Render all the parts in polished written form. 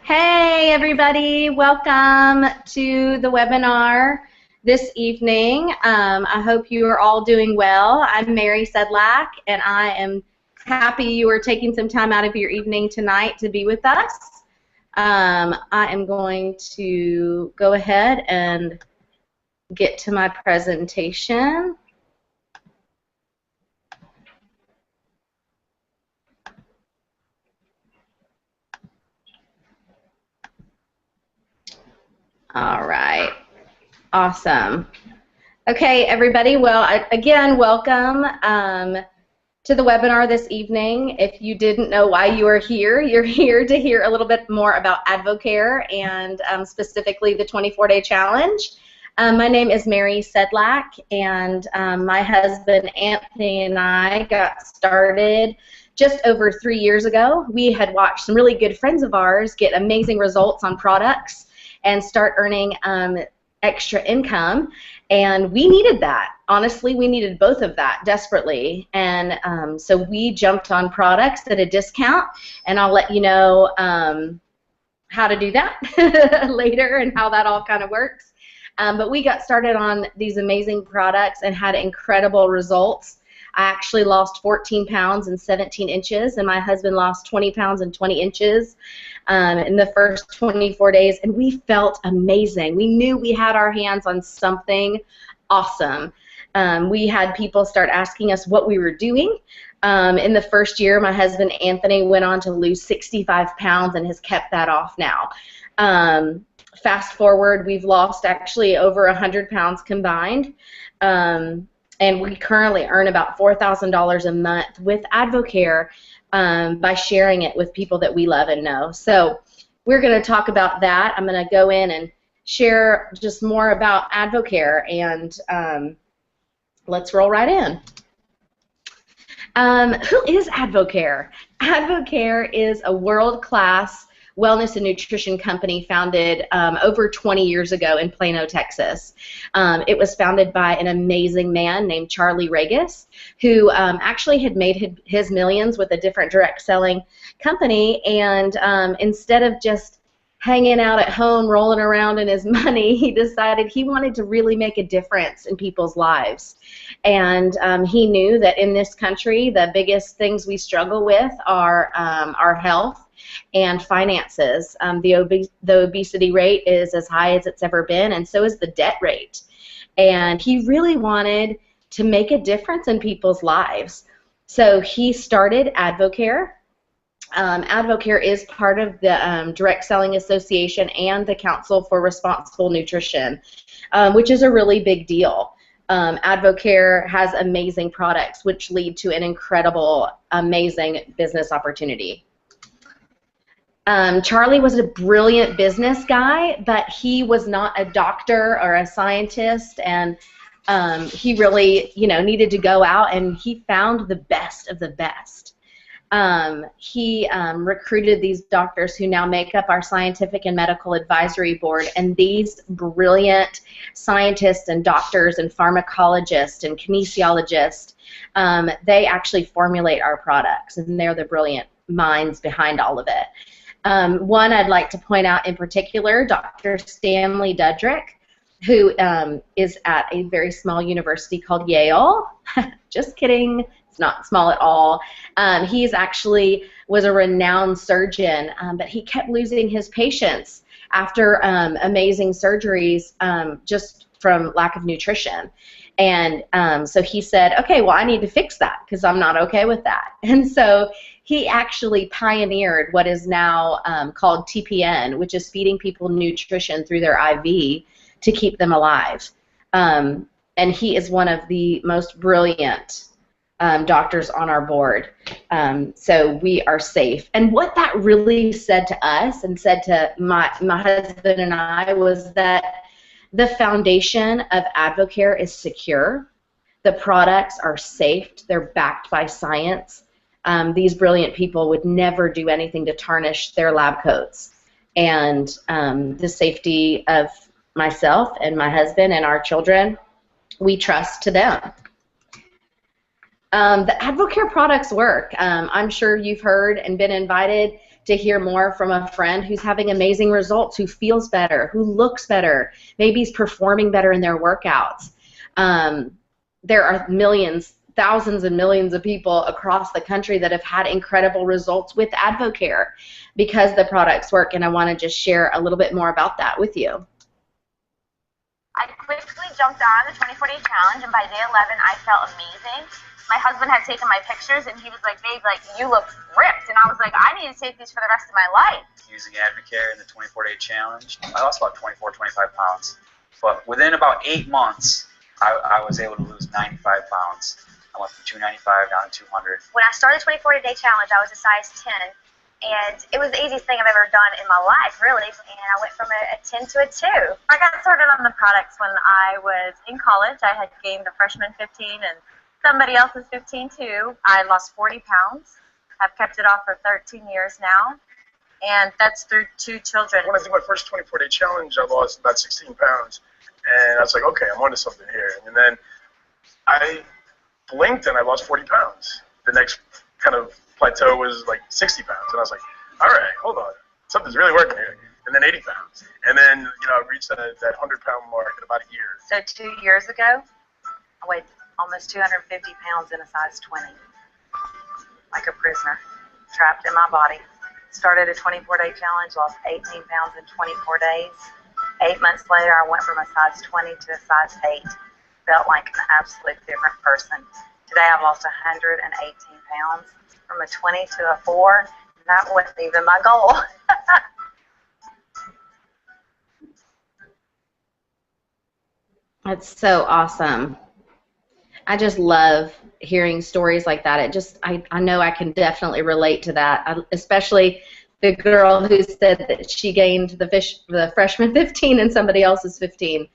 Hey everybody, welcome to the webinar this evening. I hope you are all doing well. I'm Mary Sedlak and I am happy you are taking some time out of your evening tonight to be with us. I am going to go ahead and get to my presentation. All right, awesome. Okay, everybody, well, again, welcome to the webinar this evening. If you didn't know why you are here, you're here to hear a little bit more about Advocare and specifically the 24-day challenge. My name is Mary Sedlak, and my husband Anthony and I got started just over 3 years ago. We had watched some really good friends of ours get amazing results on products and start earning extra income, and we needed that. Honestly, we needed both of that desperately, and so we jumped on products at a discount, and I'll let you know how to do that later and how that all kind of works. But we got started on these amazing products and had incredible results. I actually lost 14 pounds and 17 inches, and my husband lost 20 pounds and 20 inches in the first 24 days, and we felt amazing. We knew we had our hands on something awesome. We had people start asking us what we were doing. In the first year, my husband Anthony went on to lose 65 pounds and has kept that off now. Fast forward, we've lost actually over 100 pounds combined. And we currently earn about $4,000 a month with Advocare by sharing it with people that we love and know. So we're going to talk about that. I'm going to go in and share just more about Advocare, and let's roll right in. Who is Advocare? Advocare is a world-class wellness and nutrition company founded over 20 years ago in Plano, Texas. It was founded by an amazing man named Charlie Regis, who actually had made his millions with a different direct selling company, and instead of just hanging out at home rolling around in his money, he decided he wanted to really make a difference in people's lives. And he knew that in this country the biggest things we struggle with are our health and finances. The obesity rate is as high as it's ever been, and so is the debt rate. And he really wanted to make a difference in people's lives. So he started Advocare. Advocare is part of the Direct Selling Association and the Council for Responsible Nutrition, which is a really big deal. Advocare has amazing products which lead to an incredible, amazing business opportunity. Charlie was a brilliant business guy, but he was not a doctor or a scientist, and he really, needed to go out, and he found the best of the best. He recruited these doctors who now make up our scientific and medical advisory board, and these brilliant scientists and doctors and pharmacologists and kinesiologists, they actually formulate our products, and they're the brilliant minds behind all of it. One I'd like to point out in particular, Dr. Stanley Dudrick, who is at a very small university called Yale. Just kidding. It's not small at all. He actually was a renowned surgeon, but he kept losing his patients after amazing surgeries just from lack of nutrition. And so he said, okay, well, I need to fix that because I'm not okay with that. And so he actually pioneered what is now called TPN, which is feeding people nutrition through their IV to keep them alive. And he is one of the most brilliant doctors on our board. So we are safe. And what that really said to us and said to my husband and I was that the foundation of Advocare is secure. The products are safe. They're backed by science. These brilliant people would never do anything to tarnish their lab coats. And the safety of myself and my husband and our children, we trust to them. The Advocare products work. I'm sure you've heard and been invited to hear more from a friend who's having amazing results, who feels better, who looks better, maybe is performing better in their workouts. There are millions, thousands and millions of people across the country that have had incredible results with Advocare because the products work, and I want to just share a little bit more about that with you. I quickly jumped on the 24-day challenge, and by day 11, I felt amazing. My husband had taken my pictures, and he was like, babe, like, you look ripped. And I was like, I need to take these for the rest of my life. Using Advocare in the 24-day challenge, I lost about 24, 25 pounds. But within about 8 months, I was able to lose 95 pounds. I went from 295 down to 200. When I started the 24-day challenge, I was a size 10. And it was the easiest thing I've ever done in my life, really. And I went from a 10 to a 2. I got started on the products when I was in college. I had gained a freshman 15 and somebody else was 15 too. I lost 40 pounds. I've kept it off for 13 years now. And that's through 2 children. When I did my first 24-day challenge, I lost about 16 pounds. And I was like, okay, I'm onto something here. And then I blinked and I lost 40 pounds. The next kind of plateau was like 60 pounds, and I was like, all right, hold on, something's really working here. And then 80 pounds, and then I reached that 100-pound mark in about a year. So 2 years ago, I weighed almost 250 pounds in a size 20, like a prisoner, trapped in my body. Started a 24-day challenge, lost 18 pounds in 24 days. 8 months later, I went from a size 20 to a size 8. Felt like an absolute different person. Today, I've lost 118 pounds. From a 20 to a 4, that wasn't even my goal. That's so awesome. I just love hearing stories like that. I know I can definitely relate to that, especially the girl who said that she gained the freshman 15 and somebody else is 15.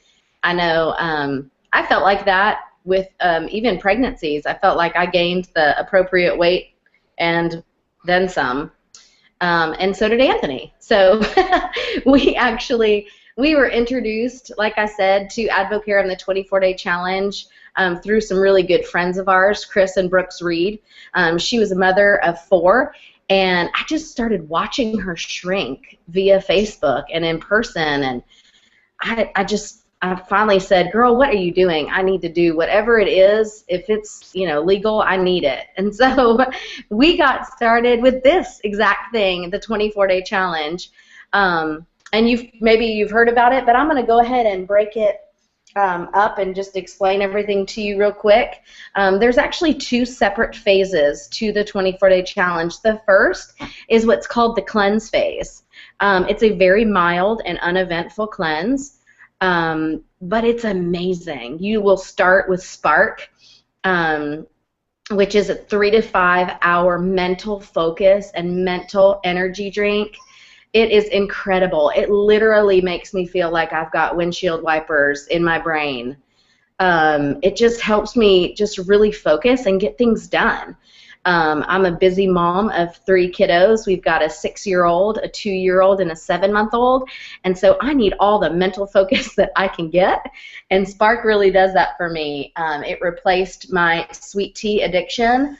I know I felt like that with even pregnancies. I felt like I gained the appropriate weight and then some, and so did Anthony. So we were introduced, like I said, to Advocare in the 24-day challenge through some really good friends of ours, Chris and Brooks Reed. She was a mother of 4, and I just started watching her shrink via Facebook and in person, and I finally said, girl, what are you doing? I need to do whatever it is. If it's, legal, I need it. And so we got started with this exact thing, the 24-day challenge. And maybe you've heard about it, but I'm going to go ahead and break it up and just explain everything to you real quick. There's actually 2 separate phases to the 24-day challenge. The first is what's called the cleanse phase. It's a very mild and uneventful cleanse. But it's amazing. You will start with Spark, which is a 3 to 5 hour mental focus and mental energy drink. It is incredible. It literally makes me feel like I've got windshield wipers in my brain. It just helps me just really focus and get things done. I'm a busy mom of 3 kiddos. We've got a 6-year-old, a 2-year-old, and a 7-month-old, and so I need all the mental focus that I can get, and Spark really does that for me. It replaced my sweet tea addiction.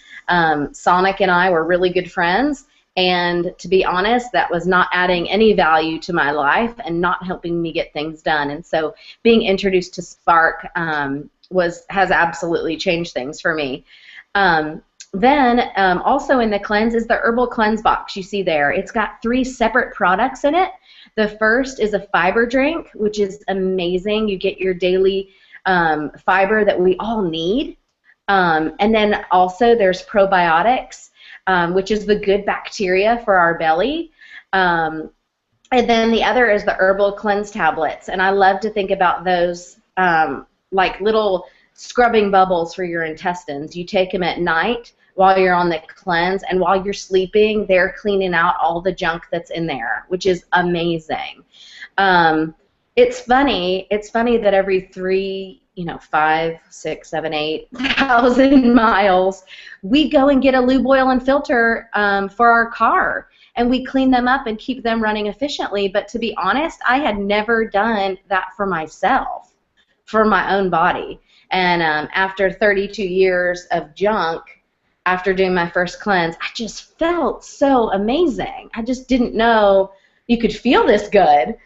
Sonic and I were really good friends, and to be honest, that was not adding any value to my life and not helping me get things done, and so being introduced to Spark has absolutely changed things for me. Then also in the cleanse is the herbal cleanse box you see there. It's got 3 separate products in it. The first is a fiber drink, which is amazing. You get your daily fiber that we all need. And then also there's probiotics, which is the good bacteria for our belly. And then the other is the herbal cleanse tablets. And I love to think about those like little scrubbing bubbles for your intestines. You take them at night while you're on the cleanse, and while you're sleeping, they're cleaning out all the junk that's in there, which is amazing. It's funny that every 3, 5, 6, 7, 8,000 miles, we go and get a lube oil and filter for our car, and we clean them up and keep them running efficiently. But to be honest, I had never done that for myself, for my own body. And after 32 years of junk, after doing my first cleanse, I just felt so amazing. I just didn't know you could feel this good.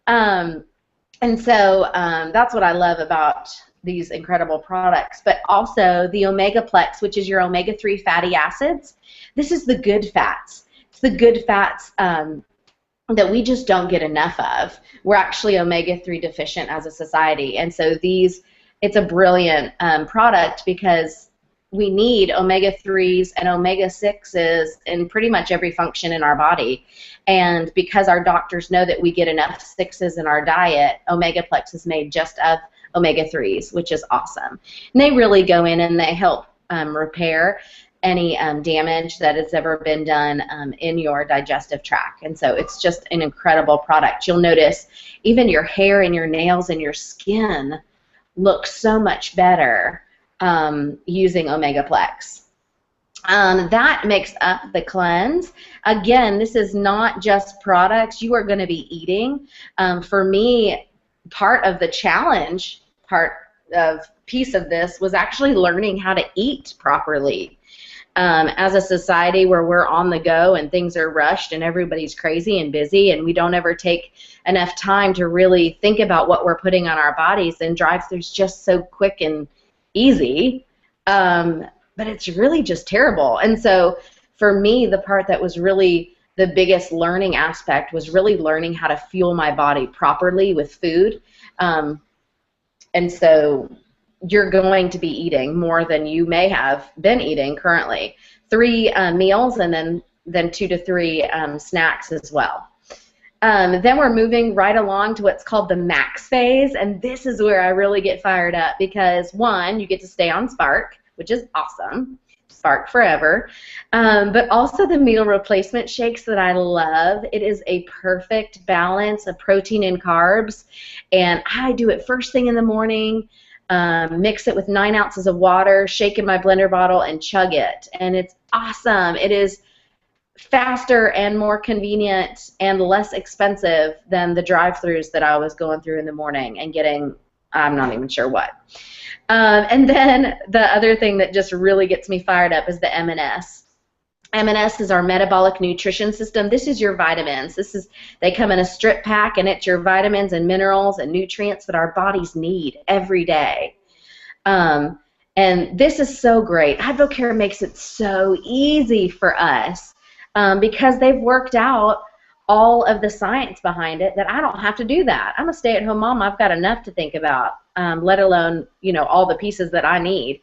And so that's what I love about these incredible products. But also the Omega Plex, which is your omega-3 fatty acids. This is the good fats. It's the good fats that we just don't get enough of. We're actually omega-3 deficient as a society. And so it's a brilliant product because we need omega-3s and omega-6s in pretty much every function in our body. And because our doctors know that we get enough 6s in our diet, Omega Plex is made just of omega-3s, which is awesome. And they really go in and they help repair any damage that has ever been done in your digestive tract. And so it's just an incredible product. You'll notice even your hair and your nails and your skin look so much better using Omega Plex. That makes up the cleanse. Again, this is not just products you are going to be eating. For me, part of the challenge, piece of this was actually learning how to eat properly. As a society where we're on the go and things are rushed and everybody's crazy and busy and we don't ever take enough time to really think about what we're putting on our bodies, and drive-through's just so quick and easy. But it's really just terrible. And so for me, the part that was really the biggest learning aspect was really learning how to fuel my body properly with food. And so you're going to be eating more than you may have been eating currently. 3 meals and then 2 to 3 snacks as well. Then we're moving right along to what's called the max phase, and this is where I really get fired up because, one, you get to stay on Spark, which is awesome, Spark forever, but also the meal replacement shakes that I love. It is a perfect balance of protein and carbs, and I do it first thing in the morning, mix it with 9 ounces of water, shake in my blender bottle, and chug it, and it's awesome. It is faster and more convenient and less expensive than the drive-thrus that I was going through in the morning and getting, I'm not even sure what. And then the other thing that just really gets me fired up is the M&S. M&S is our metabolic nutrition system. This is your vitamins. They come in a strip pack, and it's your vitamins and minerals and nutrients that our bodies need every day. And this is so great. Advocare makes it so easy for us because they've worked out all of the science behind it that I don't have to do that. I'm a stay-at-home mom. I've got enough to think about, let alone, all the pieces that I need.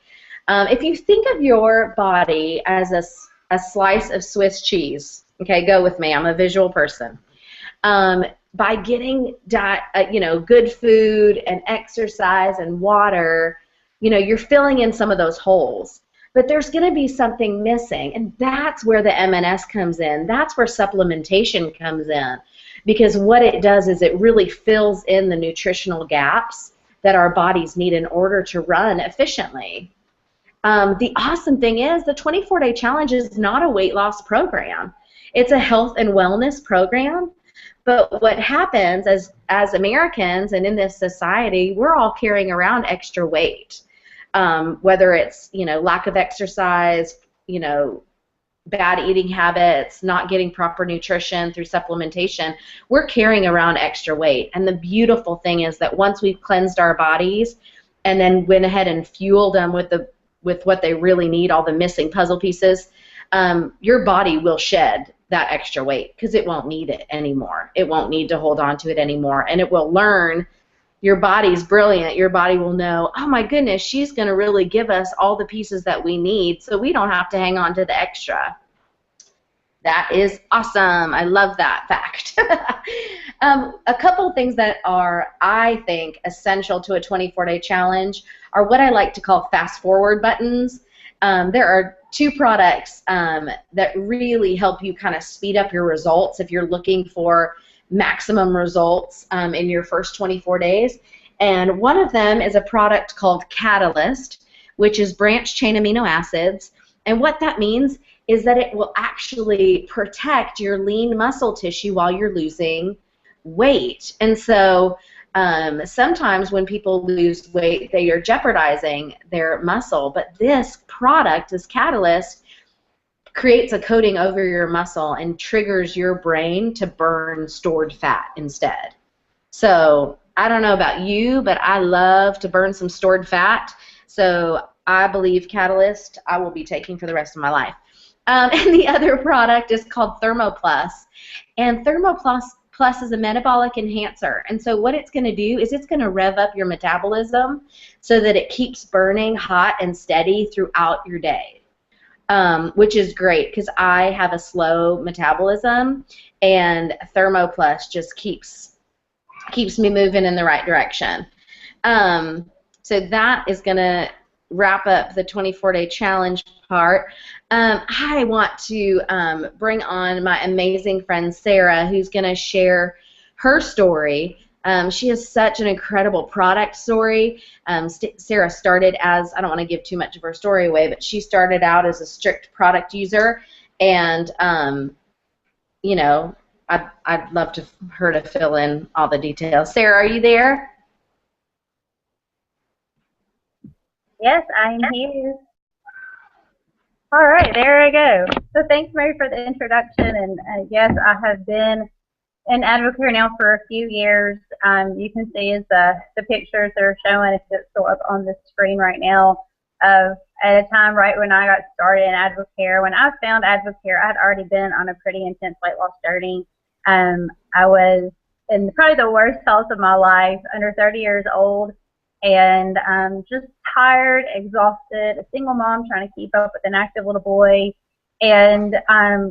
If you think of your body as a slice of Swiss cheese, okay, go with me. I'm a visual person. By getting good food and exercise and water, you're filling in some of those holes. But there's going to be something missing, and that's where the M&S comes in. That's where supplementation comes in, because what it does is it really fills in the nutritional gaps that our bodies need in order to run efficiently. The awesome thing is the 24-day challenge is not a weight loss program. It's a health and wellness program. But what happens as Americans and in this society, we're all carrying around extra weight. Whether it's, lack of exercise, bad eating habits, not getting proper nutrition through supplementation, we're carrying around extra weight. And the beautiful thing is that once we've cleansed our bodies and then went ahead and fueled them with what they really need, all the missing puzzle pieces, your body will shed that extra weight because it won't need it anymore. It won't need to hold on to it anymore, and it will learn. Your body's brilliant. Your body will know, oh my goodness, she's going to really give us all the pieces that we need so we don't have to hang on to the extra. That is awesome. I love that fact. A couple of things that are, I think, essential to a 24-day challenge are what I like to call fast forward buttons. There are 2 products that really help you kind of speed up your results if you're looking for maximum results in your first 24 days. And one of them is a product called Catalyst, which is branched chain amino acids. And what that means is that it will actually protect your lean muscle tissue while you're losing weight. And so sometimes when people lose weight, they are jeopardizing their muscle. But this product, this Catalyst, creates a coating over your muscle and triggers your brain to burn stored fat instead. So I don't know about you, but I love to burn some stored fat. So I believe Catalyst I will be taking for the rest of my life. And the other product is called ThermoPlus. And ThermoPlus is a metabolic enhancer. And so what it's going to do is it's going to rev up your metabolism so that it keeps burning hot and steady throughout your day, which is great because I have a slow metabolism, and ThermoPlus just keeps me moving in the right direction. So that is going to wrap up the 24-day challenge part. I want to bring on my amazing friend Sarah, who's going to share her story. She has such an incredible product story. Sarah started as, I don't want to give too much of her story away, but she started out as a strict product user, and you know, I'd love her to fill in all the details. Sarah, are you there? Yes, I'm here. All right, there I go. So thanks, Mary, for the introduction. And yes, I have been in Advocare now for a few years. You can see is the pictures that are showing, if it's still up on the screen right now, of at a time right when I got started in Advocare. When I found Advocare, I had already been on a pretty intense weight loss journey. I was in probably the worst health of my life, under 30 years old, and just tired, exhausted, a single mom trying to keep up with an active little boy. And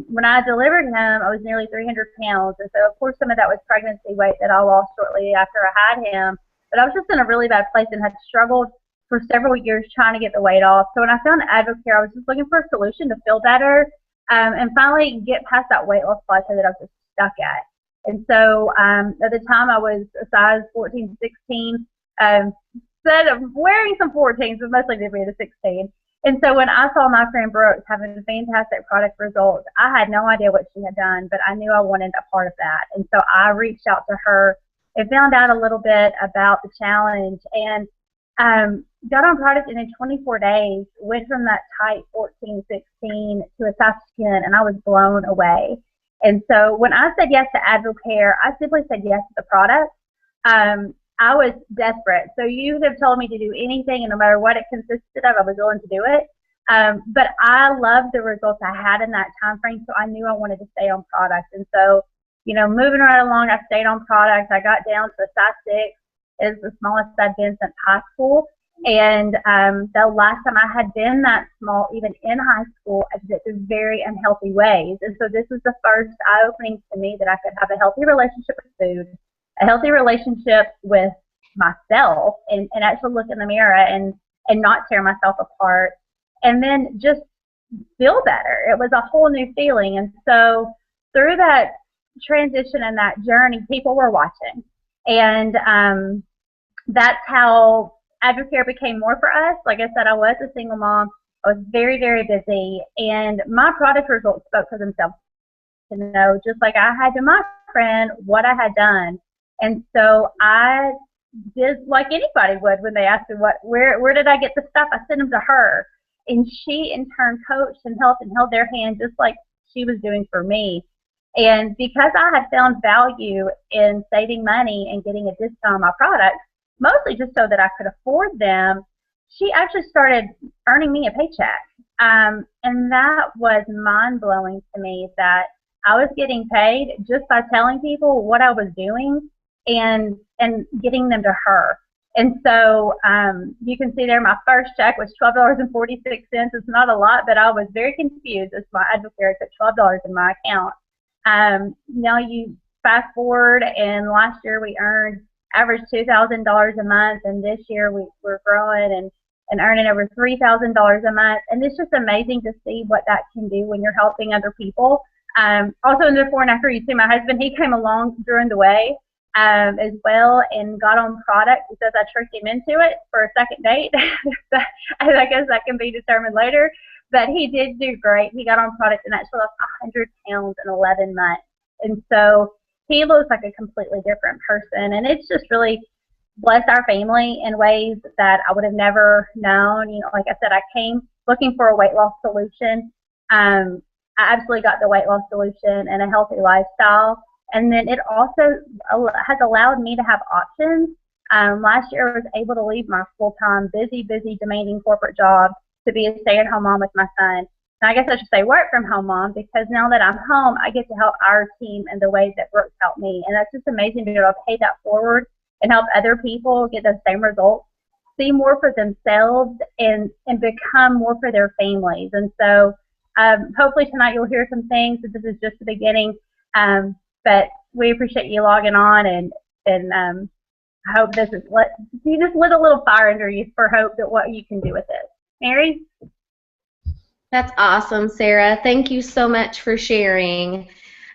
when I delivered him, I was nearly 300 pounds. And so, of course, some of that was pregnancy weight that I lost shortly after I had him. But I was just in a really bad place and had struggled for several years trying to get the weight off. So when I found Advocare, I was just looking for a solution to feel better and finally get past that weight loss plateau that I was just stuck at. And so at the time, I was a size 14, 16. Instead of wearing some 14s, but mostly did wear the 16. And so when I saw my friend Brooks having fantastic product results, I had no idea what she had done, but I knew I wanted a part of that. And so I reached out to her and found out a little bit about the challenge, and got on product, and in 24 days went from that tight 14, 16 to a size 10, and I was blown away. And so when I said yes to Advocare, I simply said yes to the product. I was desperate. So you have told me to do anything, and no matter what it consisted of, I was willing to do it. But I loved the results I had in that time frame, so I knew I wanted to stay on product. And so, you know, moving right along, I stayed on product. I got down to a size 6. It's the smallest I'd been since high school. And the last time I had been that small, even in high school, I did it through very unhealthy ways. And so this was the first eye-opening to me that I could have a healthy relationship with food, a healthy relationship with myself, and actually look in the mirror and not tear myself apart, and then just feel better. It was a whole new feeling. And so through that transition and that journey, people were watching. And that's how Advocare became more for us. Like I said, I was a single mom. I was very, very busy, and my product results spoke for themselves. To know, just like I had to my friend, what I had done. And so I did like anybody would when they asked me where did I get the stuff. I sent them to her, and she in turn coached and helped and held their hand just like she was doing for me. And because I had found value in saving money and getting a discount on my products, mostly just so that I could afford them, she actually started earning me a paycheck. And that was mind-blowing to me, that I was getting paid just by telling people what I was doing and getting them to her. And so you can see there my first check was $12.46. It's not a lot, but I was very confused as my Advocare took $12 in my account. Now you fast forward, and last year we earned average $2,000 a month, and this year we're growing and earning over $3,000 a month. And it's just amazing to see what that can do when you're helping other people. Also in the before and after, you see my husband, he came along during the way as well and got on product because I tricked him into it for a second date. I guess that can be determined later. But he did do great. He got on product and actually lost 100 pounds in 11 months. And so he looks like a completely different person. And it's just really blessed our family in ways that I would have never known. You know, like I said, I came looking for a weight loss solution. I absolutely got the weight loss solution and a healthy lifestyle. And then it also has allowed me to have options. Last year, I was able to leave my full-time, busy, demanding corporate job to be a stay-at-home mom with my son. And I guess I should say work-from-home mom, because now that I'm home, I get to help our team in the ways that Brooks helped me. And that's just amazing to be able to pay that forward and help other people get those same results, see more for themselves, and become more for their families. And so hopefully tonight you'll hear some things. This is just the beginning. But we appreciate you logging on, and I hope this is you just lit a little fire under you for hope that what you can do with it. Mary? That's awesome, Sarah. Thank you so much for sharing.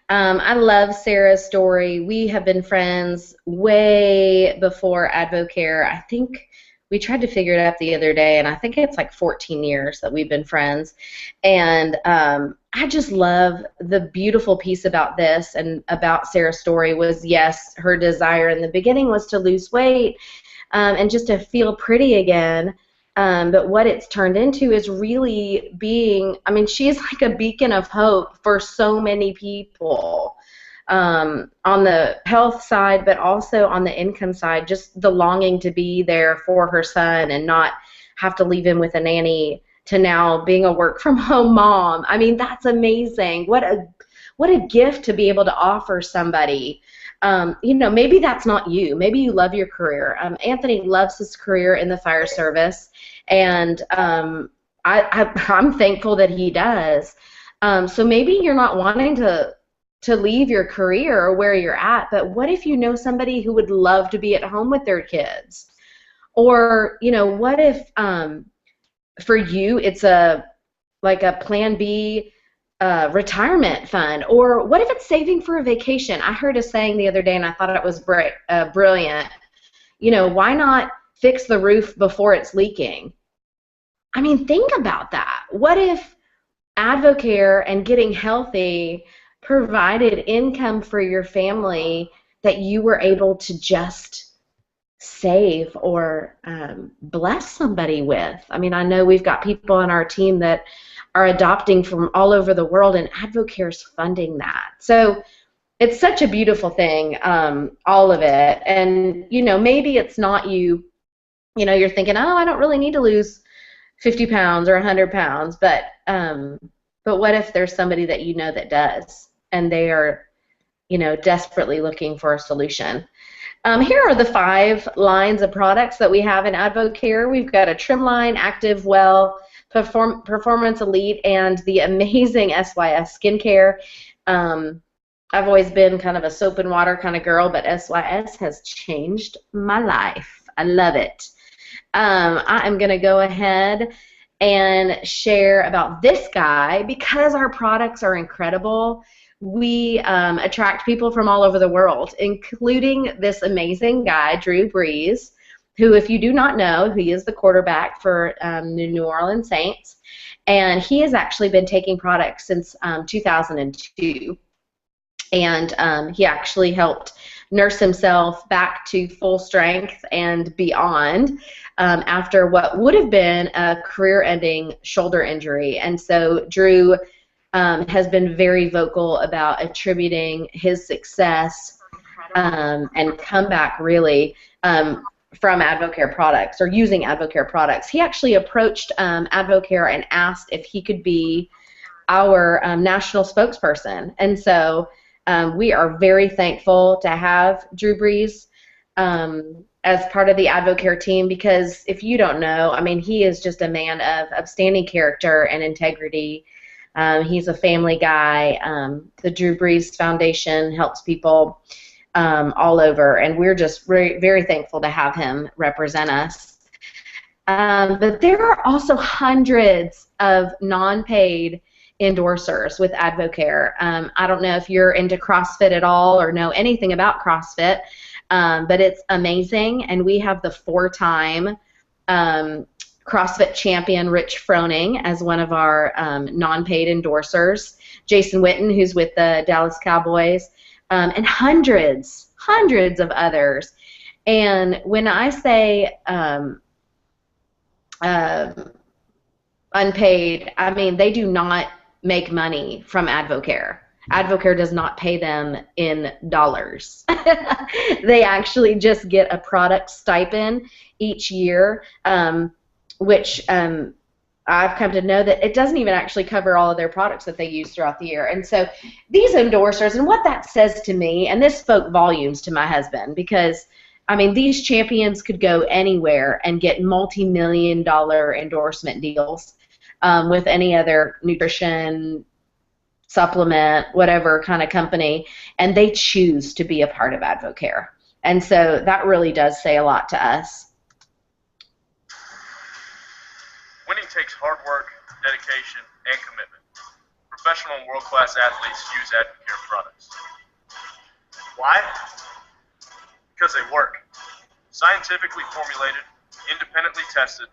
I love Sarah's story. We have been friends way before Advocare. I think we tried to figure it out the other day, and I think it's like 14 years that we've been friends. And I just love the beautiful piece about this and about Sarah's story was, yes, her desire in the beginning was to lose weight and just to feel pretty again. But what it's turned into is really being, I mean, she's like a beacon of hope for so many people on the health side, but also on the income side, just the longing to be there for her son and not have to leave him with a nanny to now being a work-from-home mom. I mean, that's amazing. What a gift to be able to offer somebody. You know, maybe that's not you. Maybe you love your career. Anthony loves his career in the fire service, and I'm thankful that he does. So maybe you're not wanting to leave your career or where you're at, but what if you know somebody who would love to be at home with their kids? Or, you know, what if for you it's like a plan B retirement fund? Or what if it's saving for a vacation? I heard a saying the other day, and I thought it was brilliant. You know, why not fix the roof before it's leaking? I mean, think about that. What if Advocare and getting healthy provided income for your family that you were able to just save or bless somebody with? I mean, I know we've got people on our team that are adopting from all over the world, and Advocare's funding that. So it's such a beautiful thing, all of it. And, you know, maybe it's not you, you know, you're thinking, oh, I don't really need to lose 50 pounds or 100 pounds, but what if there's somebody that you know that does, and they are, you know, desperately looking for a solution? Here are the 5 lines of products that we have in Advocare. We've got a trim line, Active Well, Performance Elite, and the amazing SYS skincare. I've always been kind of a soap and water kind of girl, but SYS has changed my life. I love it. I am going to go ahead and share about this guy. Because our products are incredible, we attract people from all over the world, including this amazing guy, Drew Brees, who, if you do not know, he is the quarterback for the New Orleans Saints, and he has actually been taking products since 2002, and he actually helped nurse himself back to full strength and beyond after what would have been a career-ending shoulder injury. And so Drew has been very vocal about attributing his success and comeback, really, from Advocare products, or using Advocare products. He actually approached Advocare and asked if he could be our national spokesperson. And so we are very thankful to have Drew Brees as part of the Advocare team, because if you don't know, I mean, he is just a man of upstanding character and integrity. He's a family guy. The Drew Brees Foundation helps people all over, and we're just very, very thankful to have him represent us. But there are also hundreds of non-paid endorsers with Advocare. I don't know if you're into CrossFit at all or know anything about CrossFit, but it's amazing, and we have the 4-time CrossFit champion Rich Froning as one of our non-paid endorsers, Jason Witten, who's with the Dallas Cowboys, and hundreds of others. And when I say unpaid, I mean they do not make money from Advocare. Advocare does not pay them in dollars. They actually just get a product stipend each year, which I've come to know that it doesn't even actually cover all of their products that they use throughout the year. And so these endorsers, and what that says to me, and this spoke volumes to my husband, because I mean, these champions could go anywhere and get multi-million-dollar endorsement deals with any other nutrition, supplement, whatever kind of company, and they choose to be a part of Advocare. And so that really does say a lot to us. Winning takes hard work, dedication, and commitment. Professional and world-class athletes use Advocare products. Why? Because they work. Scientifically formulated, independently tested,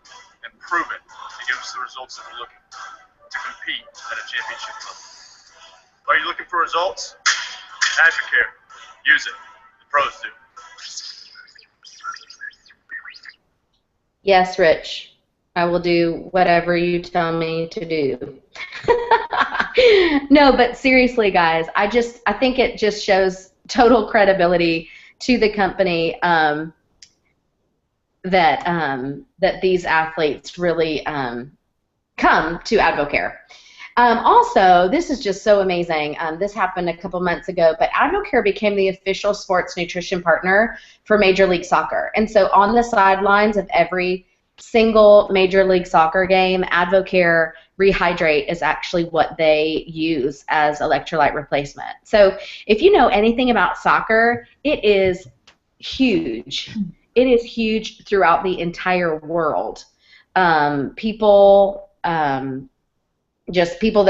and proven to give us the results that we're looking for to compete at a championship level. Are you looking for results? Advocare. Use it. The pros do. Yes, Rich. I will do whatever you tell me to do. No, but seriously, guys, I think it just shows total credibility to the company that these athletes really come to Advocare. Also, this is just so amazing. This happened a couple months ago, but Advocare became the official sports nutrition partner for Major League Soccer. And so on the sidelines of every single Major League Soccer game, Advocare Rehydrate is actually what they use as electrolyte replacement. So if you know anything about soccer, it is huge. It is huge throughout the entire world. People that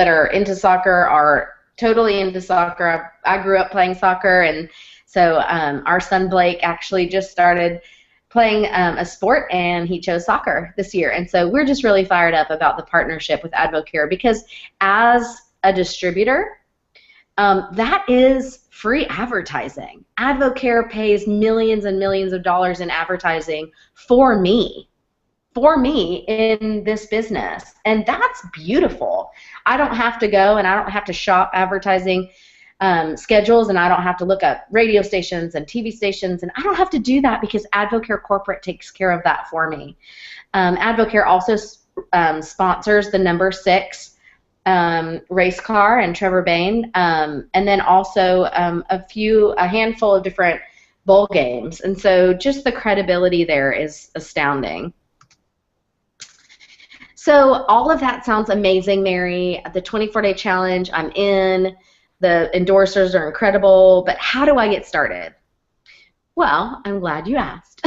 are into soccer are totally into soccer. I grew up playing soccer, and so our son Blake actually just started playing a sport, and he chose soccer this year. And so we're just really fired up about the partnership with Advocare, because as a distributor, that is free advertising. Advocare pays millions and millions of dollars in advertising for me in this business, and that's beautiful. I don't have to go and I don't have to shop advertising schedules, and I don't have to look up radio stations and TV stations, and I don't have to do that because Advocare Corporate takes care of that for me. Advocare also sponsors the number 6 race car and Trevor Bayne, and then also a handful of different bowl games, and so just the credibility there is astounding. So all of that sounds amazing, Mary. The 24-day challenge, I'm in. The endorsers are incredible, but how do I get started? Well, I'm glad you asked.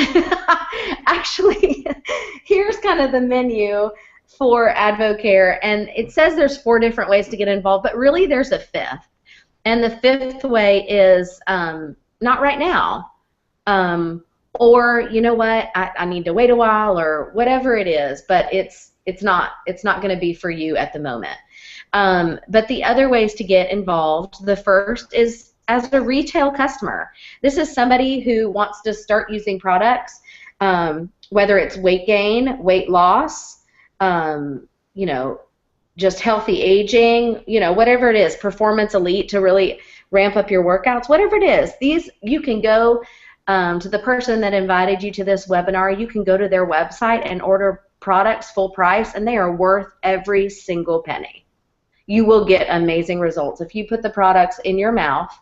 Actually, here's kind of the menu for Advocare, and it says there's 4 different ways to get involved, but really there's a 5th. And the 5th way is not right now, or you know what, I need to wait a while, or whatever it is, but it's not going to be for you at the moment. But the other ways to get involved, the first is as a retail customer. This is somebody who wants to start using products, whether it's weight gain, weight loss, you know, just healthy aging, you know, whatever it is, Performance Elite to really ramp up your workouts, whatever it is. These, you can go to the person that invited you to this webinar, you can go to their website and order products full price, and they are worth every single penny. You will get amazing results. If you put the products in your mouth,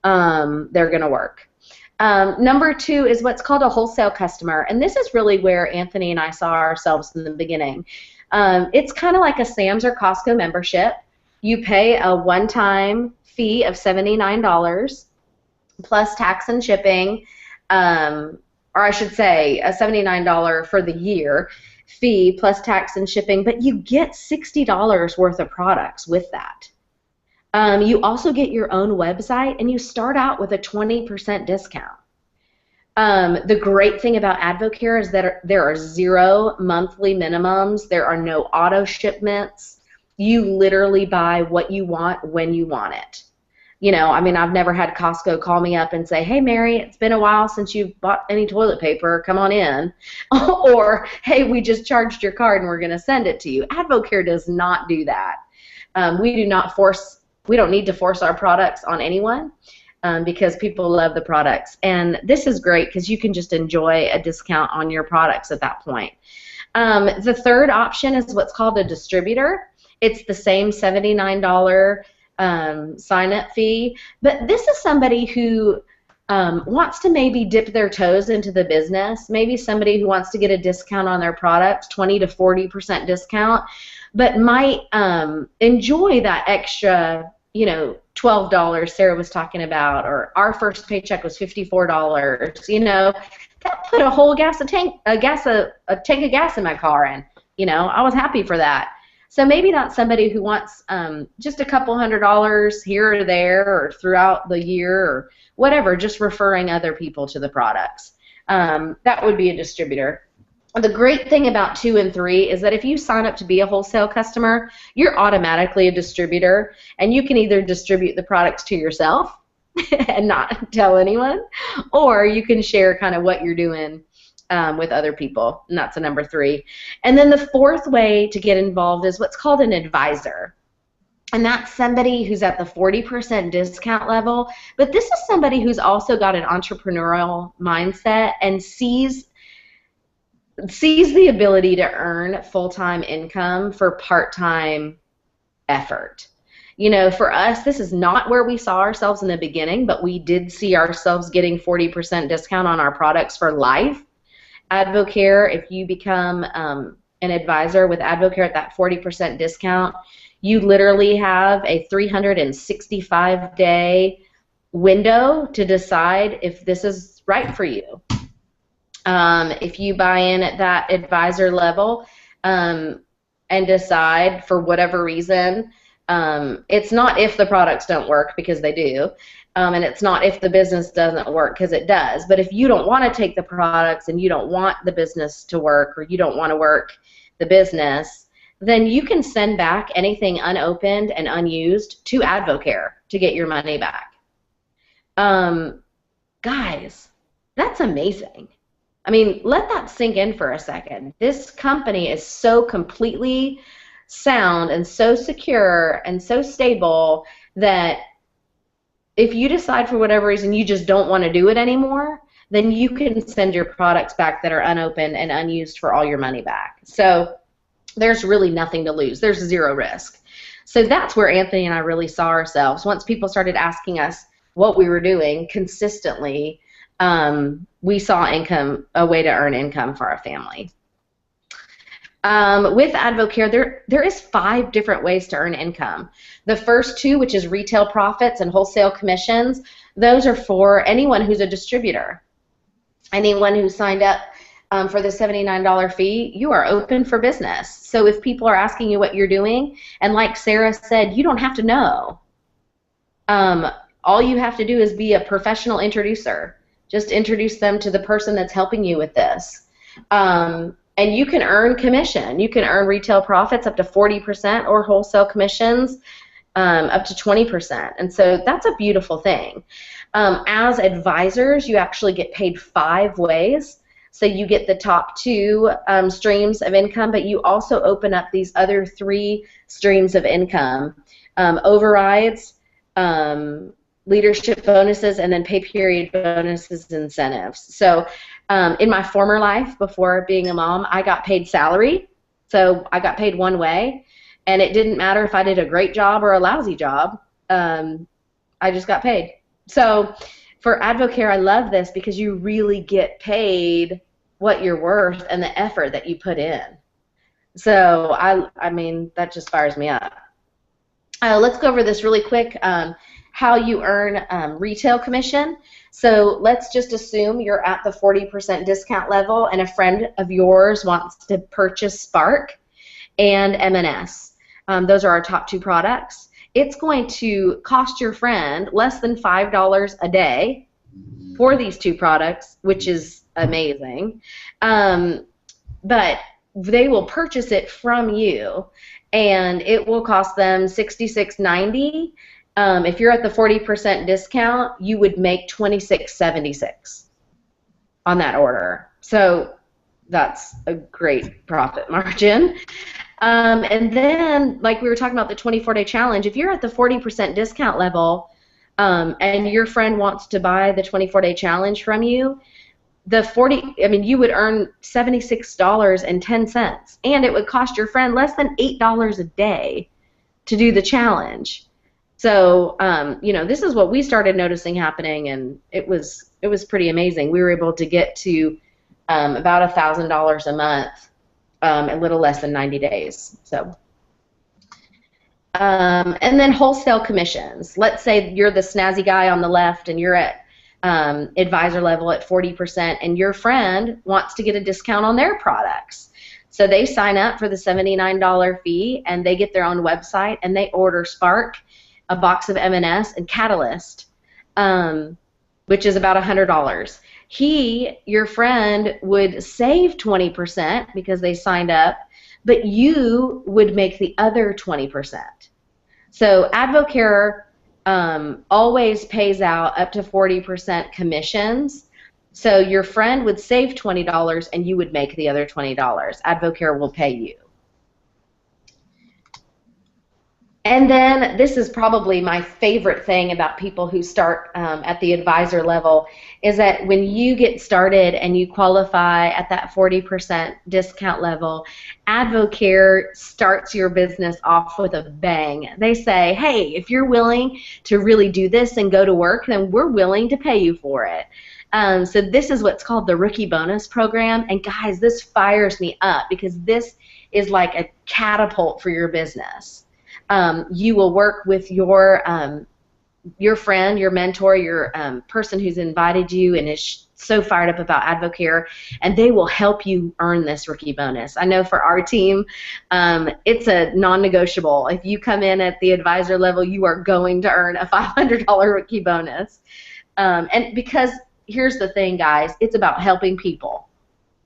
they're going to work. Number 2 is what's called a wholesale customer, and this is really where Anthony and I saw ourselves in the beginning. It's kind of like a Sam's or Costco membership. You pay a one-time fee of $79 plus tax and shipping, or I should say a $79 for the year fee plus tax and shipping, but you get $60 worth of products with that. You also get your own website, and you start out with a 20% discount. The great thing about Advocare is that there are 0 monthly minimums. There are no auto shipments. You literally buy what you want when you want it. You know, I mean, I've never had Costco call me up and say, hey, Mary, it's been a while since you bought any toilet paper. Come on in. Or, hey, we just charged your card and we're going to send it to you. Advocare does not do that. We don't need to force our products on anyone because people love the products. And this is great because you can just enjoy a discount on your products at that point. The third option is what's called a distributor. It's the same $79 sign-up fee, but this is somebody who wants to maybe dip their toes into the business, maybe somebody who wants to get a discount on their products, 20 to 40% discount, but might enjoy that extra, $12 Sarah was talking about, or our first paycheck was $54, that put a whole tank of gas in my car, and I was happy for that. So maybe not somebody who wants just a couple $100 here or there or throughout the year or whatever, just referring other people to the products. That would be a distributor. The great thing about 2 and 3 is that if you sign up to be a wholesale customer, you're automatically a distributor, and you can either distribute the products to yourself and not tell anyone, or you can share kind of what you're doing with other people, and that's a number 3. And then the fourth way to get involved is what's called an advisor. And that's somebody who's at the 40% discount level, but this is somebody who's also got an entrepreneurial mindset and sees the ability to earn full-time income for part-time effort. For us, this is not where we saw ourselves in the beginning, but we did see ourselves getting 40% discount on our products for life. Advocare, if you become an advisor with Advocare at that 40% discount, you literally have a 365-day window to decide if this is right for you. If you buy in at that advisor level and decide for whatever reason, it's not if the products don't work, because they do, and it's not if the business doesn't work, because it does. But if you don't want to take the products and you don't want the business to work, or you don't want to work the business, then you can send back anything unopened and unused to Advocare to get your money back. Guys, that's amazing. I mean, let that sink in for a second. This company is so completely sound and so secure and so stable that if you decide for whatever reason you just don't want to do it anymore, then you can send your products back that are unopened and unused for all your money back. So there's really nothing to lose. There's zero risk. So that's where Anthony and I really saw ourselves. Once people started asking us what we were doing consistently, we saw a way to earn income for our family. With Advocare, there is 5 different ways to earn income. The first 2, which is retail profits and wholesale commissions, those are for anyone who's a distributor. Anyone who signed up for the $79 fee, you are open for business. So if people are asking you what you're doing, and like Sarah said, you don't have to know. All you have to do is be a professional introducer. Just introduce them to the person that's helping you with this. And you can earn commission. You can earn retail profits up to 40% or wholesale commissions up to 20%. And so that's a beautiful thing. As advisors, you actually get paid 5 ways. So you get the top 2 streams of income, but you also open up these other 3 streams of income. Overrides, leadership bonuses, and then pay period bonuses and incentives. So in my former life, before being a mom, I got paid salary. So I got paid one way, and it didn't matter if I did a great job or a lousy job. I just got paid. So for Advocare, I love this because you really get paid what you're worth and the effort that you put in. So I mean, that just fires me up. Let's go over this really quick. How you earn retail commission. So let's just assume you're at the 40% discount level and a friend of yours wants to purchase Spark and M&S. Those are our top 2 products. It's going to cost your friend less than $5 a day for these 2 products, which is amazing. But they will purchase it from you, and it will cost them $66.90. If you're at the 40% discount, you would make $26.76 on that order. So that's a great profit margin. And then, like we were talking about the 24-day challenge, if you're at the 40% discount level and your friend wants to buy the 24-day challenge from you, you would earn $76.10, and it would cost your friend less than $8 a day to do the challenge. So, this is what we started noticing happening, and it was pretty amazing. We were able to get to about $1,000 a month, a little less than 90 days. So, and then wholesale commissions. Let's say you're the snazzy guy on the left, and you're at advisor level at 40%, and your friend wants to get a discount on their products. So they sign up for the $79 fee, and they get their own website, and they order Spark, a box of M&S, and Catalyst, which is about $100. Your friend, would save 20% because they signed up, but you would make the other 20%. So Advocare always pays out up to 40% commissions. So your friend would save $20 and you would make the other $20. Advocare will pay you. And then this is probably my favorite thing about people who start at the advisor level, is that when you get started and you qualify at that 40% discount level, Advocare starts your business off with a bang. They say, hey, if you're willing to really do this and go to work, then we're willing to pay you for it. So this is what's called the Rookie Bonus Program. And guys, this fires me up because this is like a catapult for your business. You will work with your friend, your mentor, your person who's invited you and is so fired up about Advocare, and they will help you earn this rookie bonus. I know for our team, it's a non-negotiable. If you come in at the advisor level, you are going to earn a $500 rookie bonus. And because here's the thing, guys, it's about helping people.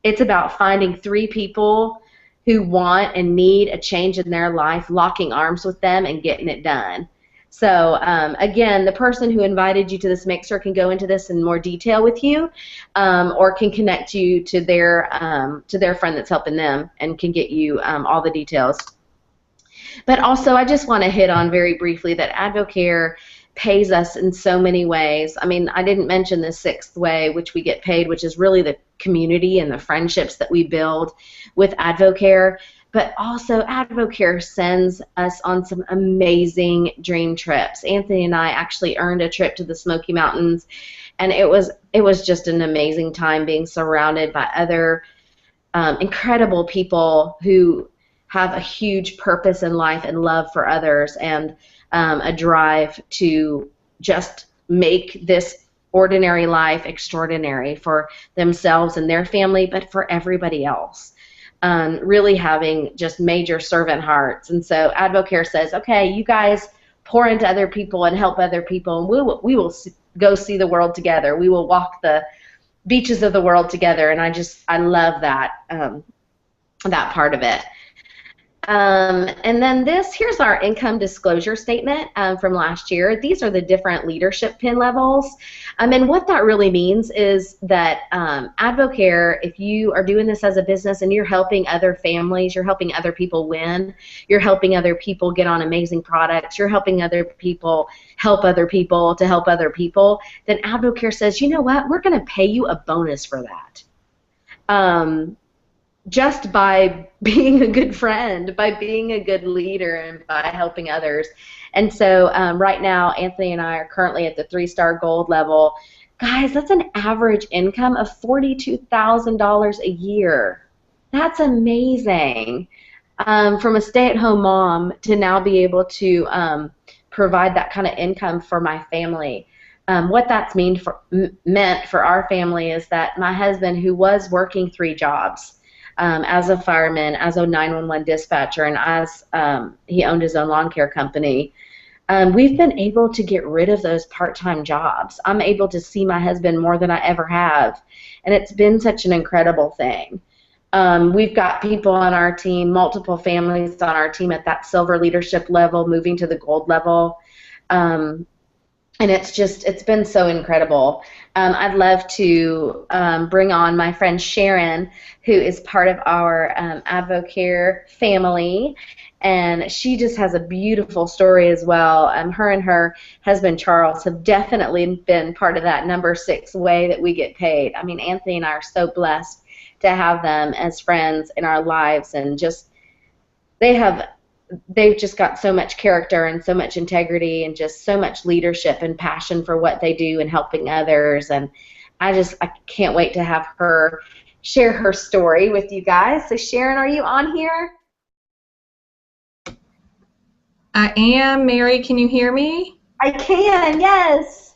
It's about finding 3 people who want and need a change in their life, locking arms with them and getting it done. So again, the person who invited you to this mixer can go into this in more detail with you, or can connect you to their friend that's helping them and can get you all the details. But also, I just want to hit on very briefly that Advocare pays us in so many ways. I mean, I didn't mention the 6th way which we get paid, which is really the community and the friendships that we build with Advocare. But also, Advocare sends us on some amazing dream trips. Anthony and I actually earned a trip to the Smoky Mountains, and it was just an amazing time being surrounded by other incredible people who have a huge purpose in life and love for others, and a drive to just make this ordinary life extraordinary for themselves and their family, but for everybody else. Really having just major servant hearts. And so Advocare says, okay, you guys pour into other people and help other people, and we will go see the world together. We will walk the beaches of the world together, and I love that, that part of it. And then here's our income disclosure statement from last year. These are the different leadership pin levels. And what that really means is that Advocare, if you are doing this as a business and you're helping other families, you're helping other people win, you're helping other people get on amazing products, you're helping other people help other people to help other people, then Advocare says, you know what, we're going to pay you a bonus for that. Just by being a good friend, by being a good leader, and by helping others. And so right now, Anthony and I are currently at the 3-star gold level. Guys, that's an average income of $42,000 a year. That's amazing. From a stay-at-home mom to now be able to provide that kind of income for my family. What that's meant for our family is that my husband, who was working 3 jobs, as a fireman, as a 911 dispatcher, and as he owned his own lawn care company, we've been able to get rid of those part-time jobs. I'm able to see my husband more than I ever have, and it's been such an incredible thing. We've got people on our team, multiple families on our team at that silver leadership level, moving to the gold level. and it's been so incredible. I'd love to bring on my friend Sharon, who is part of our Advocare family, and she just has a beautiful story as well. Her and her husband Charles have definitely been part of that number 6 way that we get paid. I mean, Anthony and I are so blessed to have them as friends in our lives, and just they've just got so much character and so much integrity and just so much leadership and passion for what they do and helping others. And I can't wait to have her share her story with you guys. So Sharon, are you on here? I am. Mary, can you hear me? I can, yes.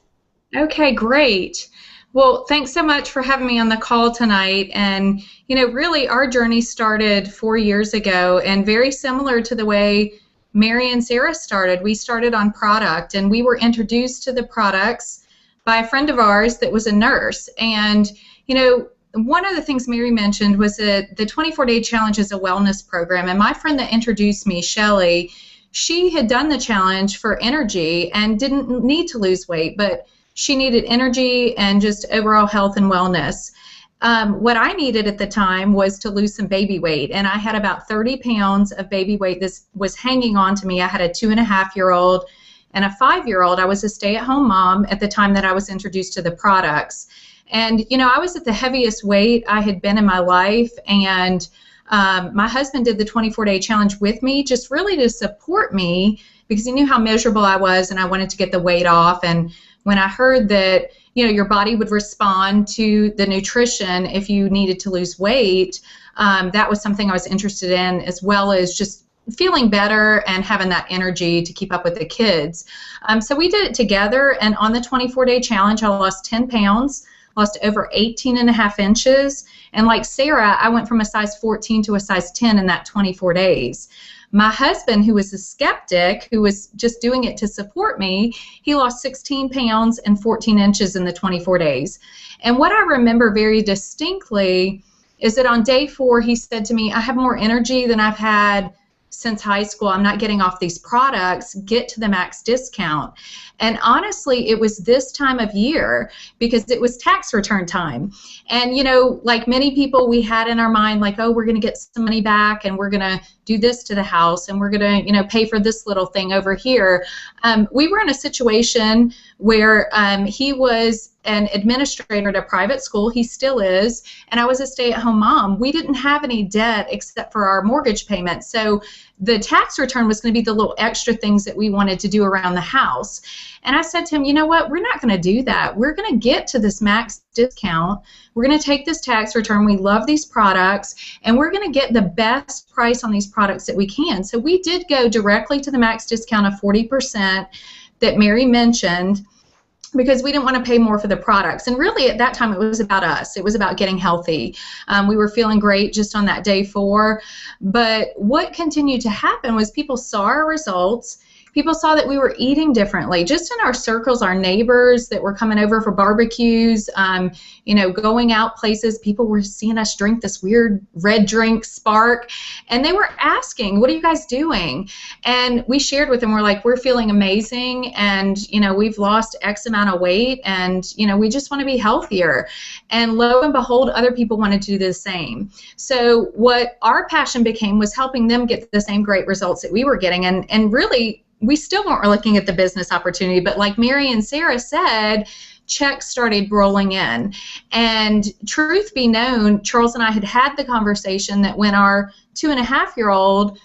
Okay, great. Well, thanks so much for having me on the call tonight. And, really our journey started 4 years ago, and very similar to the way Mary and Sarah started. We started on product, and we were introduced to the products by a friend of ours that was a nurse. And, one of the things Mary mentioned was that the 24-day challenge is a wellness program. And my friend that introduced me, Shelly, she had done the challenge for energy and didn't need to lose weight, but she needed energy and just overall health and wellness. What I needed at the time was to lose some baby weight, and I had about 30 pounds of baby weight. This was hanging on to me. I had a 2.5-year-old and a 5-year-old. I was a stay-at-home mom at the time that I was introduced to the products. And, I was at the heaviest weight I had been in my life, and my husband did the 24-day challenge with me, just really to support me, because he knew how miserable I was and I wanted to get the weight off. And when I heard that, your body would respond to the nutrition if you needed to lose weight, that was something I was interested in, as well as just feeling better and having that energy to keep up with the kids. So we did it together, and on the 24-day challenge, I lost 10 pounds, lost over 18.5 inches, and like Sarah, I went from a size 14 to a size 10 in that 24 days. My husband, who was a skeptic, who was just doing it to support me, he lost 16 pounds and 14 inches in the 24 days. And what I remember very distinctly is that on day 4, he said to me, I have more energy than I've had since high school. I'm not getting off these products. Get to the max discount. And honestly, it was this time of year because it was tax return time. And, like many people, we had in our mind, like, oh, we're going to get some money back and we're going to do this to the house and we're going to, pay for this little thing over here. We were in a situation where he was an administrator at a private school. He still is. And I was a stay-at-home mom. We didn't have any debt except for our mortgage payment. So the tax return was going to be the little extra things that we wanted to do around the house. And I said to him, you know what, we're not going to do that. We're going to get to this max discount. We're going to take this tax return. We love these products, and we're going to get the best price on these products that we can. So we did go directly to the max discount of 40% that Mary mentioned, because we didn't want to pay more for the products. And really at that time it was about us. It was about getting healthy. We were feeling great just on that day 4. But what continued to happen was people saw our results. People saw that we were eating differently. Just in our circles, our neighbors that were coming over for barbecues, going out places, people were seeing us drink this weird red drink, Spark, and they were asking, what are you guys doing? And we shared with them, we're feeling amazing, and, we've lost X amount of weight, and, we just want to be healthier. And lo and behold, other people wanted to do the same. So what our passion became was helping them get the same great results that we were getting, and really, we still weren't looking at the business opportunity, but like Mary and Sarah said, checks started rolling in. And truth be known, Charles and I had the conversation that when our 2.5-year-old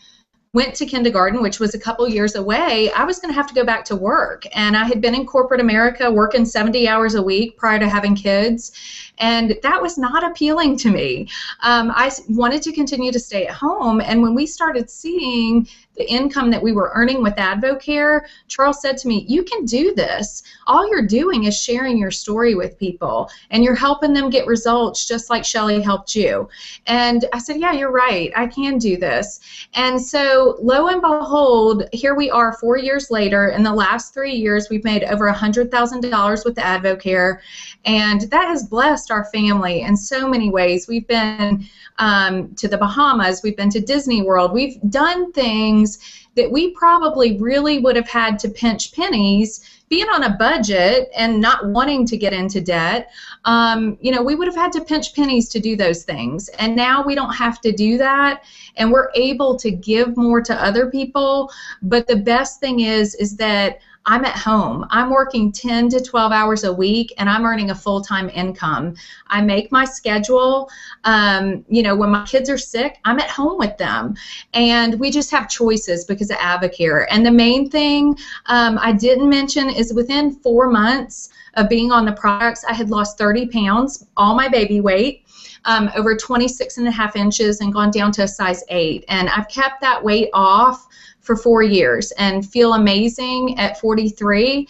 went to kindergarten, which was a couple years away, I was going to have to go back to work. And I had been in corporate America working 70 hours a week prior to having kids, and that was not appealing to me. I wanted to continue to stay at home, and when we started seeing the income that we were earning with Advocare, Charles said to me, you can do this. All you're doing is sharing your story with people, and you're helping them get results just like Shelly helped you. And I said, yeah, you're right. I can do this. And so lo and behold, here we are 4 years later. In the last 3 years, we've made over $100,000 with Advocare, and that has blessed our family in so many ways. We've been to the Bahamas. We've been to Disney World. We've done things that we probably really would have had to pinch pennies being on a budget and not wanting to get into debt, we would have had to pinch pennies to do those things. And now we don't have to do that, and we're able to give more to other people. But the best thing is that I'm at home. I'm working 10 to 12 hours a week, and I'm earning a full-time income. I make my schedule. When my kids are sick, I'm at home with them. And we just have choices because of Advocare. And the main thing I didn't mention is within 4 months of being on the products, I had lost 30 pounds, all my baby weight, over 26.5 inches, and gone down to a size 8. And I've kept that weight off for 4 years and feel amazing at 43.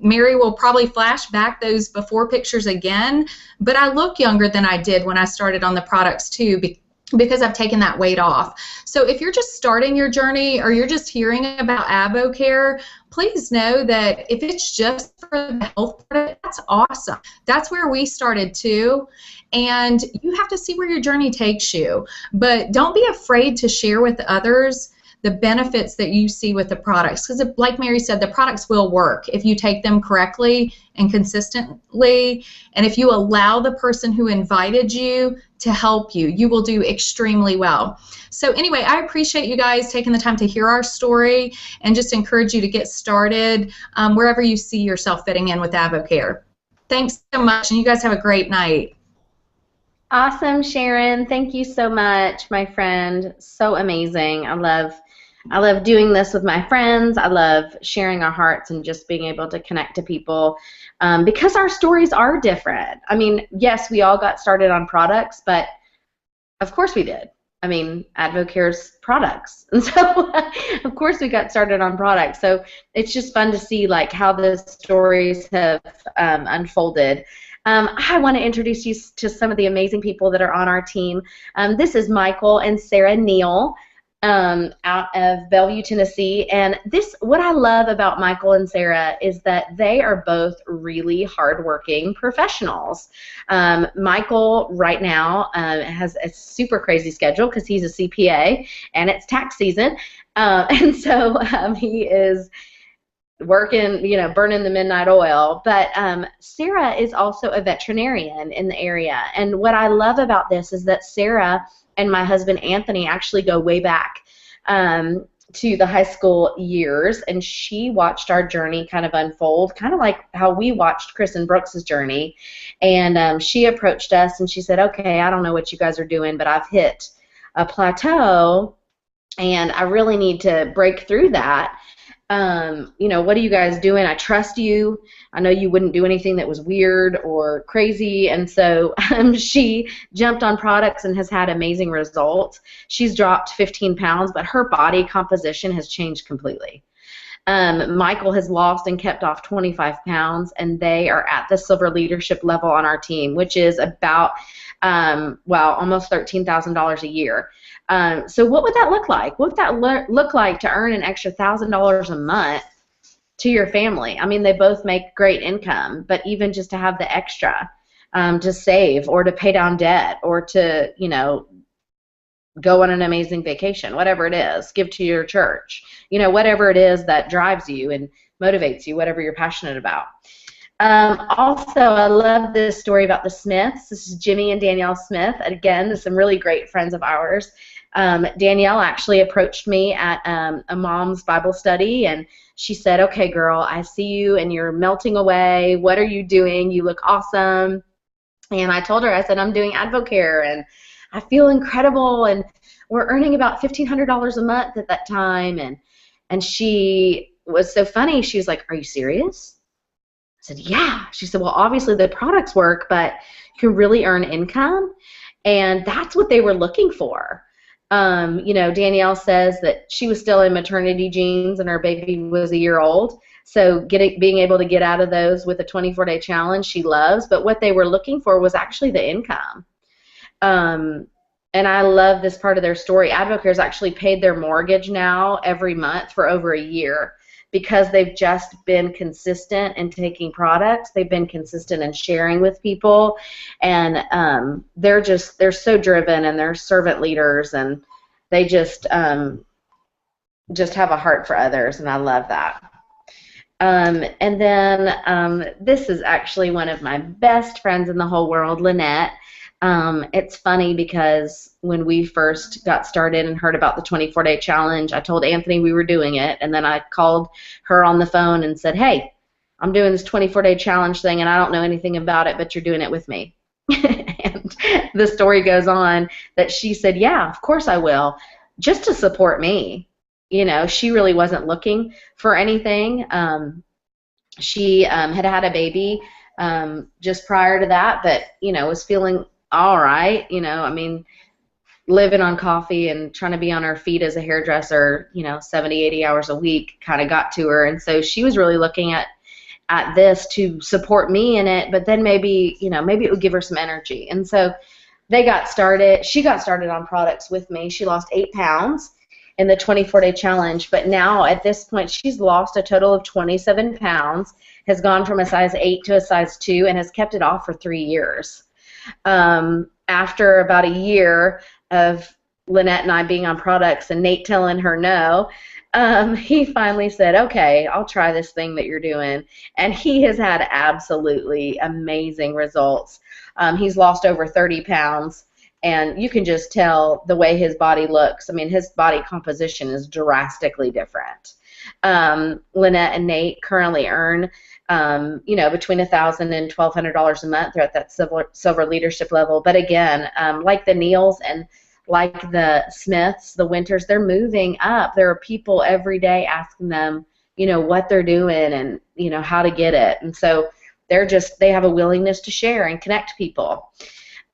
Mary will probably flash back those before pictures again, but I look younger than I did when I started on the products too, because I've taken that weight off. So if you're just starting your journey or you're just hearing about Advocare, please know that if it's just for the health part, that's awesome. That's where we started too. And you have to see where your journey takes you. But don't be afraid to share with others the benefits that you see with the products, because like Mary said, the products will work if you take them correctly and consistently, and if you allow the person who invited you to help you, you will do extremely well. So anyway, I appreciate you guys taking the time to hear our story, and just encourage you to get started wherever you see yourself fitting in with Advocare. Thanks so much, and you guys have a great night. Awesome, Sharon. Thank you so much, my friend. So amazing. I love doing this with my friends. I love sharing our hearts and just being able to connect to people because our stories are different. I mean, yes, we all got started on products, but of course we did. I mean, Advocare's products. And so, of course, we got started on products. So it's just fun to see like how the stories have unfolded. I want to introduce you to some of the amazing people that are on our team. This is Michael and Sarah Neal out of Bellevue, Tennessee. And what I love about Michael and Sarah is that they are both really hardworking professionals. Michael right now has a super crazy schedule because he's a CPA and it's tax season. And so he is working, burning the midnight oil. But Sarah is also a veterinarian in the area. And what I love about this is that Sarah and my husband Anthony actually go way back to the high school years, and she watched our journey kind of unfold, kind of like how we watched Chris and Brooks' journey. And she approached us and she said, okay, I don't know what you guys are doing, but I've hit a plateau and I really need to break through that. What are you guys doing? I trust you. I know you wouldn't do anything that was weird or crazy. And so she jumped on products and has had amazing results. She's dropped 15 pounds, but her body composition has changed completely. Michael has lost and kept off 25 pounds, and they are at the silver leadership level on our team, which is about, almost $13,000 a year. So what would that look like? What would that look like to earn an extra $1,000 a month to your family? I mean, they both make great income, but even just to have the extra to save or to pay down debt or to, go on an amazing vacation, whatever it is, give to your church, whatever it is that drives you and motivates you, whatever you're passionate about. Also, I love this story about the Smiths. This is Jimmy and Danielle Smith. Again, some really great friends of ours. Danielle actually approached me at a mom's Bible study, and she said, okay, girl, I see you, and you're melting away. What are you doing? You look awesome. And I told her, I said, I'm doing Advocare, and I feel incredible, and we're earning about $1,500 a month at that time. And she was so funny. She was like, are you serious? I said, yeah. She said, well, obviously the products work, but you can really earn income. And that's what they were looking for. Danielle says that she was still in maternity jeans and her baby was a year old. So being able to get out of those with a 24-day challenge, she loves. But what they were looking for was actually the income. And I love this part of their story. Advocare's actually paid their mortgage now every month for over a year because they've just been consistent in taking products. They've been consistent in sharing with people, and they're so driven, and they're servant leaders, and they just have a heart for others, and I love that. And then this is actually one of my best friends in the whole world, Lynette. It's funny because when we first got started and heard about the 24-day challenge, I told Anthony we were doing it, and then I called her on the phone and said, hey, I'm doing this 24-day challenge thing, and I don't know anything about it, but you're doing it with me. And the story goes on that she said, yeah, of course I will, just to support me. You know, she really wasn't looking for anything. She had had a baby just prior to that, but, you know, was feeling all right. You know, I mean, living on coffee and trying to be on her feet as a hairdresser, you know, 70, 80 hours a week kind of got to her. And so she was really looking at this to support me in it, but then maybe, you know, maybe it would give her some energy. And so they got started. She got started on products with me. She lost 8 pounds in the 24-day challenge, but now at this point she's lost a total of 27 pounds, has gone from a size 8 to a size 2, and has kept it off for 3 years. After about a year of Lynette and I being on products and Nate telling her no, he finally said, okay, I'll try this thing that you're doing, and he has had absolutely amazing results. He's lost over 30 pounds, and you can just tell the way his body looks. I mean, his body composition is drastically different. Lynette and Nate currently earn, you know, between $1,000 and $1,200 a month. They're at that silver leadership level. But again, like the Neals and like the Smiths, the Winters, they're moving up. There are people every day asking them, you know, what they're doing and, you know, how to get it. And so they have a willingness to share and connect people.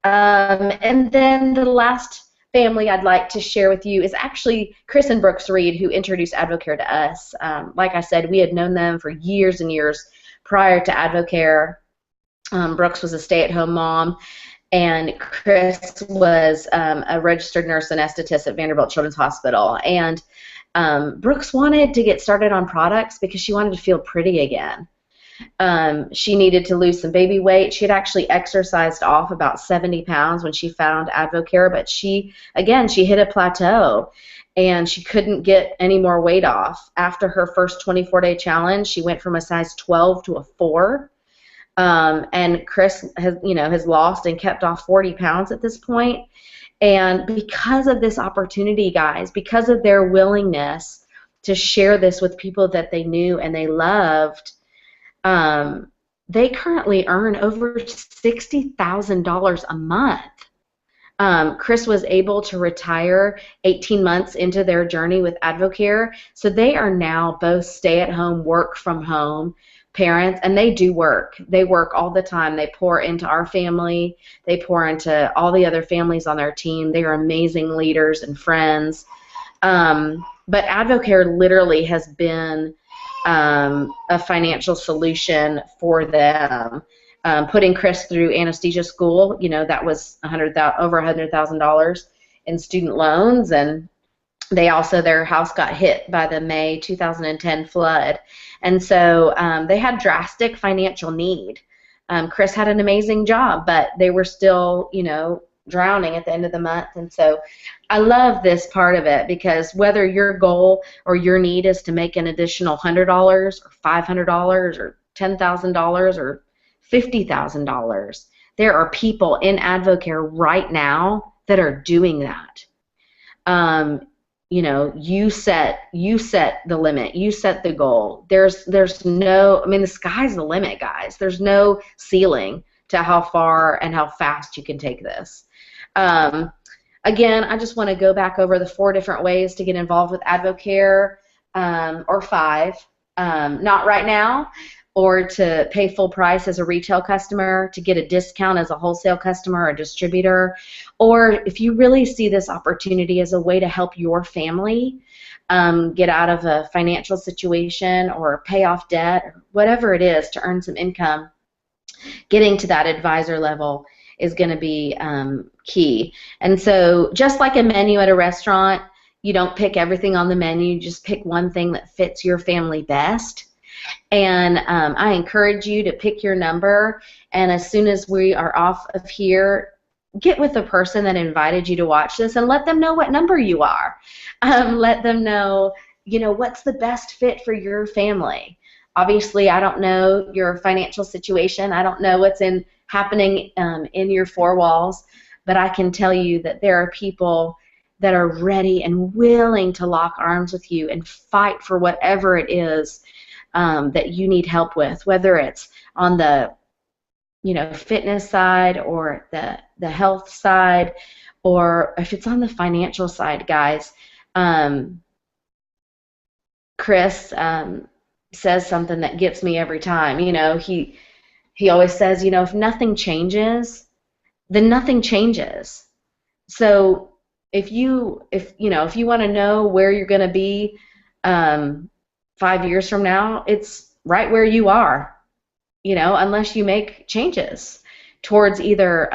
And then the last family I'd like to share with you is actually Chris and Brooks Reed, who introduced Advocare to us. Like I said, we had known them for years and years prior to Advocare. Brooks was a stay-at-home mom, and Chris was a registered nurse anesthetist at Vanderbilt Children's Hospital. And Brooks wanted to get started on products because she wanted to feel pretty again. She needed to lose some baby weight. She had actually exercised off about 70 pounds when she found Advocare, but she hit a plateau and she couldn't get any more weight off. After her first 24-day challenge, she went from a size 12 to a 4. And Chris has lost and kept off 40 pounds at this point. And because of this opportunity, guys, because of their willingness to share this with people that they knew and they loved, they currently earn over $60,000 a month. Chris was able to retire 18 months into their journey with Advocare, so they are now both stay-at-home, work-from-home parents, and they do work. They work all the time. They pour into our family. They pour into all the other families on their team. They are amazing leaders and friends. But Advocare literally has been a financial solution for them. Putting Chris through anesthesia school, you know, that was over $100,000 in student loans, and their house got hit by the May 2010 flood, and so they had drastic financial need. Chris had an amazing job, but they were still, you know, drowning at the end of the month. And so I love this part of it, because whether your goal or your need is to make an additional $100 or $500 or $10,000 or $50,000, there are people in Advocare right now that are doing that. You know, you set the limit, you set the goal. There's no, I mean, the sky's the limit, guys. There's no ceiling to how far and how fast you can take this. Again, I just want to go back over the 4 different ways to get involved with Advocare, or 5. Not right now, or to pay full price as a retail customer, to get a discount as a wholesale customer or a distributor, or if you really see this opportunity as a way to help your family get out of a financial situation or pay off debt, or whatever it is, to earn some income, getting to that advisor level is going to be key. And so just like a menu at a restaurant, you don't pick everything on the menu, you just pick one thing that fits your family best. And I encourage you to pick your number, and as soon as we are off of here, get with the person that invited you to watch this and let them know what number you are. Let them know, you know, what's the best fit for your family. Obviously, I don't know your financial situation. I don't know what's happening in your four walls, but I can tell you that there are people that are ready and willing to lock arms with you and fight for whatever it is that you need help with, whether it's on the fitness side or the health side, or if it's on the financial side, guys. Chris says something that gets me every time. He always says, if nothing changes, then nothing changes. So if you want to know where you're going to be 5 years from now, it's right where you are. Unless you make changes towards either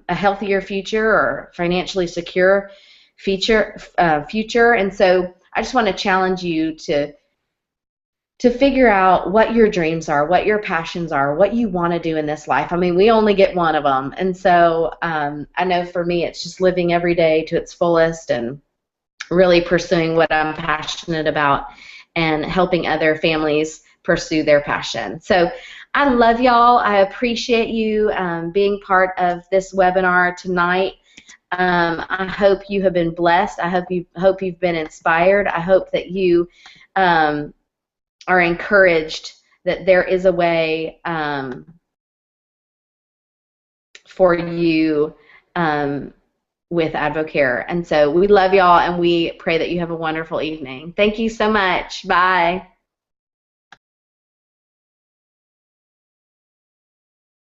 a healthier future or financially secure future. And so I just want to challenge you to figure out what your dreams are, what your passions are, what you want to do in this life. I mean, we only get one of them. And so I know for me, it's just living every day to its fullest and really pursuing what I'm passionate about and helping other families pursue their passion. So I love y'all. I appreciate you being part of this webinar tonight. I hope you have been blessed. I hope you've been inspired. I hope that you are encouraged that there is a way for you with Advocare. And so we love y'all, and we pray that you have a wonderful evening. Thank you so much. Bye.